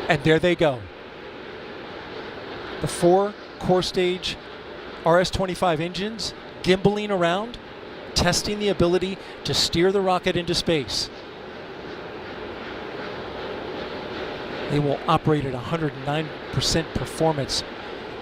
And there they go. The 4 core stage RS-25 engines gimbaling around, testing the ability to steer the rocket into space. They will operate at 109% performance.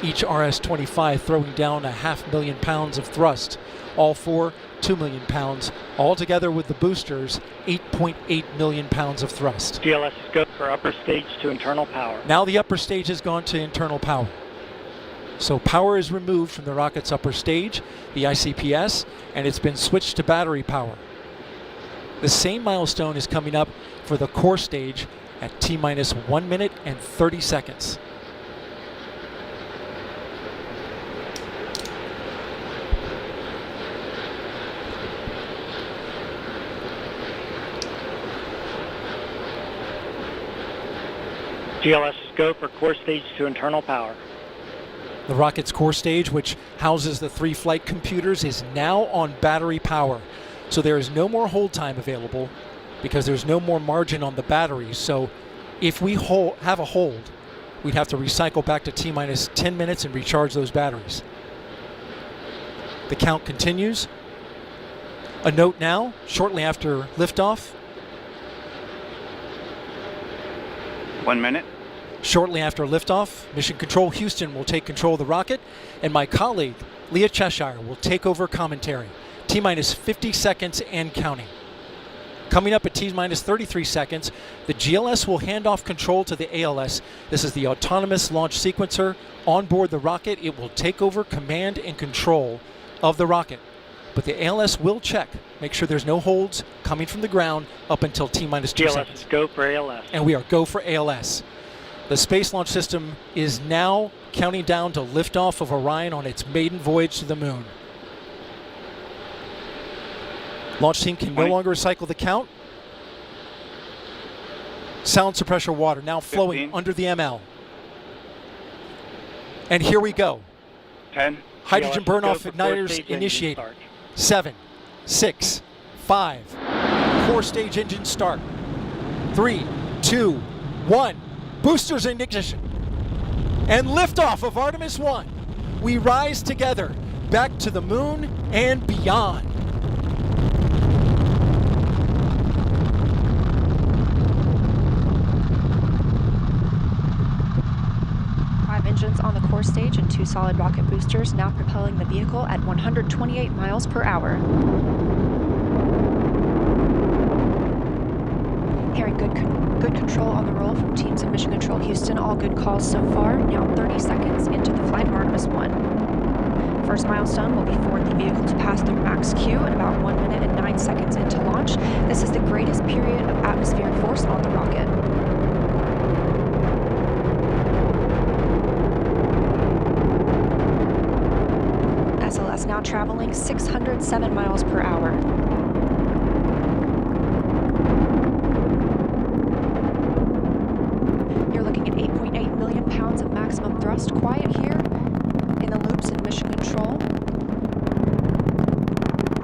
Each RS-25 throwing down 500,000 pounds of thrust. All 4, 2 million pounds. All together with the boosters, 8.8 million pounds of thrust. GLS is go for upper stage to internal power. Now the upper stage has gone to internal power. So power is removed from the rocket's upper stage, the ICPS, and it's been switched to battery power. The same milestone is coming up for the core stage at T-minus 1 minute and 30 seconds. GLS is go for core stage to internal power. The rocket's core stage, which houses the 3 flight computers, is now on battery power. So there is no more hold time available because there's no more margin on the batteries. So if we have a hold, we'd have to recycle back to T-minus 10 minutes and recharge those batteries. The count continues. A note now, shortly after liftoff. 1 minute. Shortly after liftoff, Mission Control Houston will take control of the rocket, and my colleague, Leah Cheshire, will take over commentary. T-minus 50 seconds and counting. Coming up at T-minus 33 seconds, the GLS will hand off control to the ALS. This is the autonomous launch sequencer. On board the rocket, it will take over command and control of the rocket. But the ALS will check, make sure there's no holds coming from the ground up until T-minus 2 seconds. GLS is go for ALS. And we are go for ALS. The Space Launch System is now counting down to liftoff of Orion on its maiden voyage to the moon. Launch team can no longer recycle the count. Sound suppressor water now flowing 15. under the ML. And here we go. 10. Hydrogen GLS go burn-off for core igniters stage engine initiated. start. 7, 6, 5. Core stage engine start. 3, 2, 1. Boosters in ignition. And liftoff of Artemis 1. We rise together back to the moon and beyond. Engines on the core stage and 2 solid rocket boosters now propelling the vehicle at 128 miles per hour. Hearing good control on the roll from teams in Mission Control Houston. All good calls so far. Now 30 seconds into the flight of Artemis 1. First milestone will be for the vehicle to pass through max Q at about 1 minute and 9 seconds into launch. This is the greatest period of atmospheric force on the rocket. SLS now traveling 607 miles per hour. You're looking at 8.8 million pounds of maximum thrust. Quiet here in the loops in Mission Control.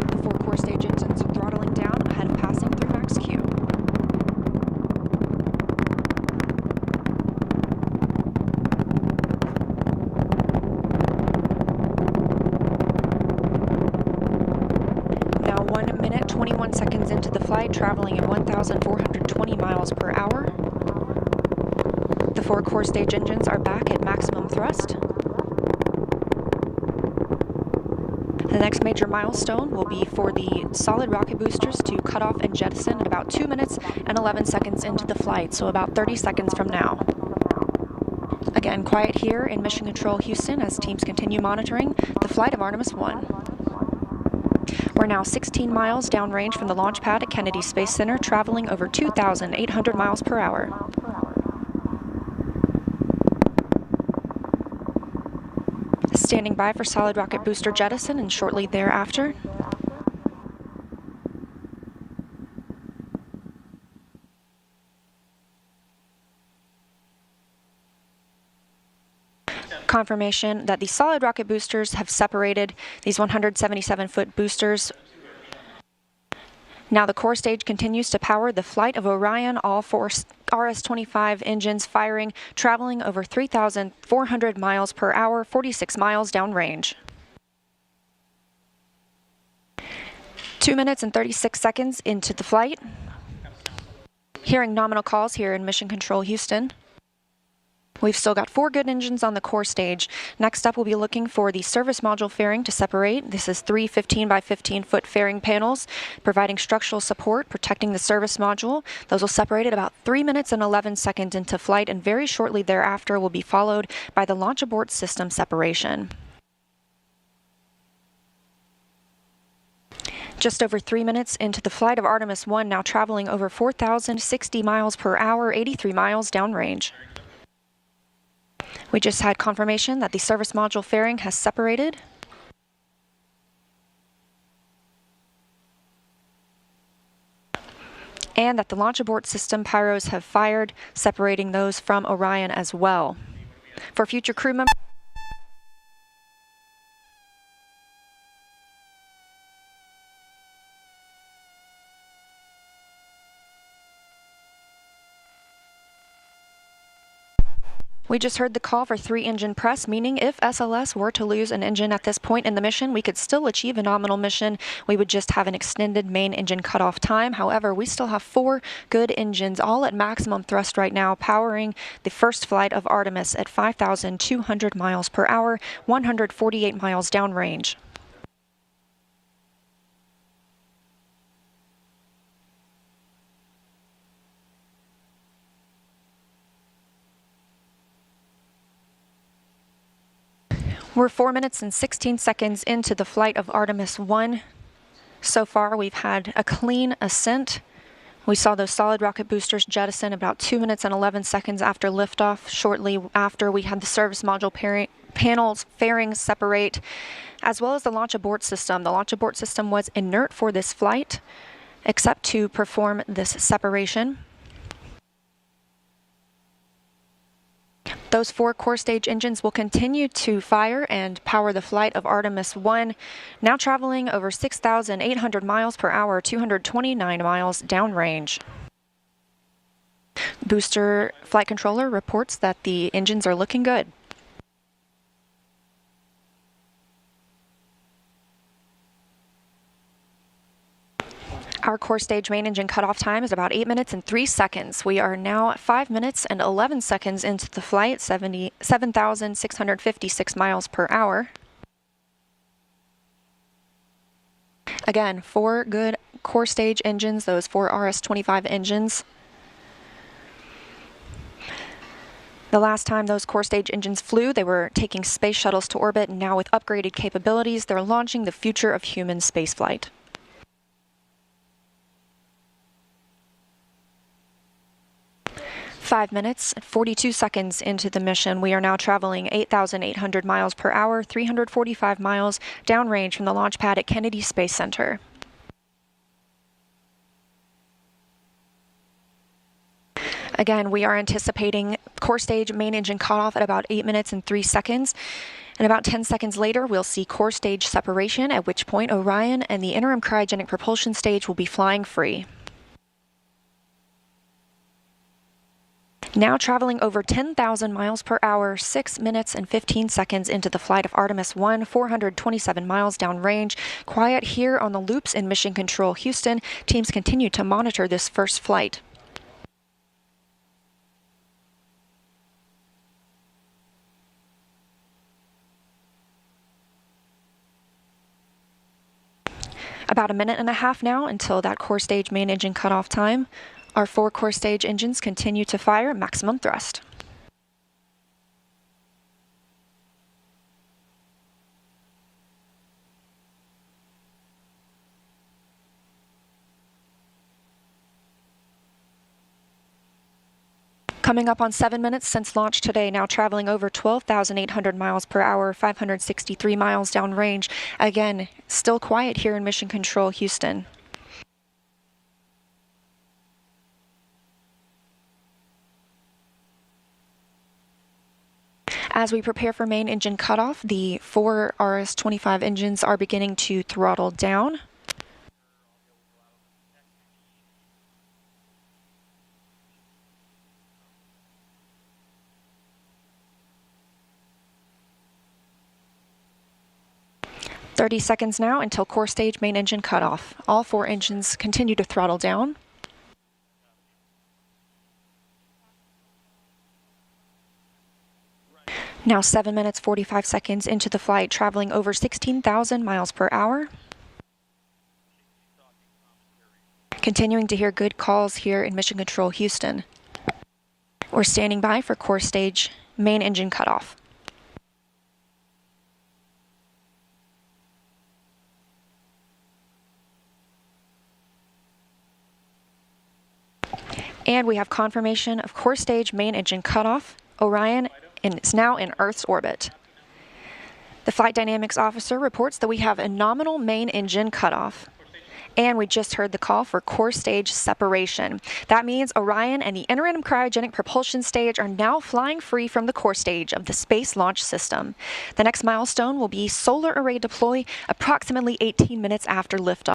The 4 core stage engines are throttling down ahead of passing through max Q. Now 1 minute, 21 seconds into the flight, traveling at 1,420 miles per hour. The 4 core stage engines are back at maximum thrust. The next major milestone will be for the solid rocket boosters to cut off and jettison at about 2 minutes and 11 seconds into the flight, so about 30 seconds from now. Again, quiet here in Mission Control Houston as teams continue monitoring the flight of Artemis 1. We're now 16 miles downrange from the launch pad at Kennedy Space Center, traveling over 2,800 miles per hour. Standing by for solid rocket booster jettison and shortly thereafter. Confirmation that the solid rocket boosters have separated. These 177-foot boosters Now the core stage continues to power the flight of Orion, all four RS-25 engines firing, traveling over 3,400 miles per hour, 46 miles downrange. 2 minutes and 36 seconds into the flight. Hearing nominal calls here in Mission Control Houston. We've still got 4 good engines on the core stage. Next up, we'll be looking for the service module fairing to separate. This is 3 15 by 15 foot fairing panels, providing structural support, protecting the service module. Those will separate at about 3 minutes and 11 seconds into flight, and very shortly thereafter will be followed by the launch abort system separation. Just over 3 minutes into the flight of Artemis 1, now traveling over 4,060 miles per hour, 83 miles downrange. We just had confirmation that the service module fairing has separated. And that the launch abort system pyros have fired, separating those from Orion as well. For future crew members, we just heard the call for 3 engine press, meaning if SLS were to lose an engine at this point in the mission, we could still achieve a nominal mission. We would just have an extended main engine cutoff time. However, we still have 4 good engines, all at maximum thrust right now, powering the first flight of Artemis at 5,200 miles per hour, 148 miles downrange. We're 4 minutes and 16 seconds into the flight of Artemis 1. So far, we've had a clean ascent. We saw those solid rocket boosters jettison about 2 minutes and 11 seconds after liftoff. Shortly after, we had the service module panels fairings separate, as well as the launch abort system. The launch abort system was inert for this flight, except to perform this separation. Those 4 core stage engines will continue to fire and power the flight of Artemis 1, now traveling over 6,800 miles per hour, 229 miles downrange. Booster flight controller reports that the engines are looking good. Our core stage main engine cutoff time is about 8 minutes and 3 seconds. We are now 5 minutes and 11 seconds into the flight, 7,656 miles per hour. Again, 4 good core stage engines, those 4 RS-25 engines. The last time those core stage engines flew, they were taking space shuttles to orbit, and now with upgraded capabilities, they're launching the future of human spaceflight. Five minutes, 42 seconds into the mission, we are now traveling 8,800 miles per hour, 345 miles downrange from the launch pad at Kennedy Space Center. Again, we are anticipating core stage main engine cutoff at about 8 minutes and 3 seconds. And about 10 seconds later, we'll see core stage separation, at which point Orion and the interim cryogenic propulsion stage will be flying free. Now traveling over 10,000 miles per hour, 6 minutes and 15 seconds into the flight of Artemis 1, 427 miles downrange. Quiet here on the loops in Mission Control Houston. Teams continue to monitor this first flight. About a minute and a half now until that core stage main engine cutoff time. Our 4 core stage engines continue to fire at maximum thrust. Coming up on 7 minutes since launch today, now traveling over 12,800 miles per hour, 563 miles downrange. Again, still quiet here in Mission Control Houston. As we prepare for main engine cutoff, the 4 RS-25 engines are beginning to throttle down. 30 seconds now until core stage main engine cutoff. All 4 engines continue to throttle down. Now 7 minutes 45 seconds into the flight, traveling over 16,000 miles per hour. Continuing to hear good calls here in Mission Control Houston. We're standing by for core stage main engine cutoff. And we have confirmation of core stage main engine cutoff. Orion is now in Earth's orbit. The flight dynamics officer reports that we have a nominal main engine cutoff. And we just heard the call for core stage separation. That means Orion and the interim cryogenic propulsion stage are now flying free from the core stage of the Space Launch System. The next milestone will be solar array deploy approximately 18 minutes after liftoff.